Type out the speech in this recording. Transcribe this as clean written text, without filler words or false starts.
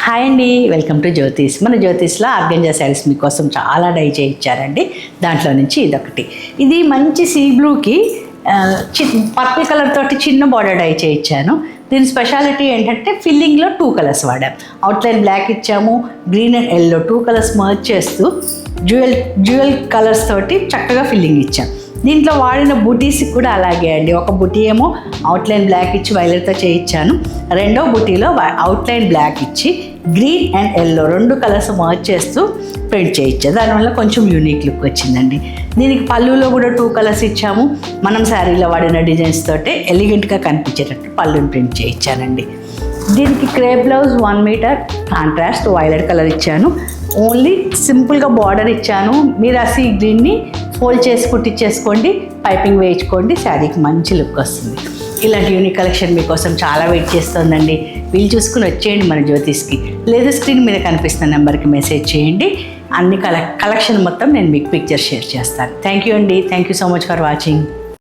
Hi అండి, welcome to జ్యోతిష్. మన జ్యోతిష్లో organza saris మీకోసం చాలా డై చేయించారండి. దాంట్లో నుంచి ఇదొకటి. ఇది మంచి సీ బ్లూకి పర్పుల్ కలర్ తోటి చిన్న బార్డర్ డై చేయించాను. దీని స్పెషాలిటీ ఏంటంటే ఫిల్లింగ్లో 2 కలర్స్ వాడాం. అవుట్లైన్ బ్లాక్ ఇచ్చాము, green and yellow 2 colours merge చేస్తూ డ్యూయల్ కలర్స్ తోటి చక్కగా ఫిల్లింగ్ ఇచ్చాం. దీంట్లో వాడిన బుటీస్ కూడా అలాగే అండి. ఒక బుటీ ఏమో అవుట్లైన్ బ్లాక్ ఇచ్చి వైలెట్తో చేయించాను. రెండో బుటీలో అవుట్లైన్ బ్లాక్ ఇచ్చి green and yellow 2 colours merge చేస్తూ ప్రింట్ చేయించాను. దానివల్ల కొంచెం యూనిక్ లుక్ వచ్చిందండి. దీనికి పళ్ళులో కూడా 2 కలర్స్ ఇచ్చాము. మనం శారీలో వాడిన డిజైన్స్ తోటే ఎలిగెంట్గా కనిపించేటట్టు పళ్ళుని ప్రింట్ చేయించానండి. దీనికి crepe blouse 1 meter contrast violet colour ఇచ్చాను. ఓన్లీ సింపుల్గా బార్డర్ ఇచ్చాను. మీరు ఆ సీ గ్రీన్ని ఫోల్డ్ చేసి కుట్టించేసుకోండి, పైపింగ్ వేయించుకోండి, శారీకి మంచి లుక్ వస్తుంది. ఇలాంటి యూనిక్ కలెక్షన్ మీకోసం చాలా వెయిట్ చేస్తుందండి. వీళ్ళు చూసుకుని వచ్చేయండి మన జ్యోతిష్కి. లేదా స్క్రీన్ మీద కనిపిస్తున్న నెంబర్కి మెసేజ్ చేయండి. అన్ని కలెక్షన్ మొత్తం నేను మీకు పిక్చర్ షేర్ చేస్తాను. థ్యాంక్ యూ అండి. Thank you so much for watching.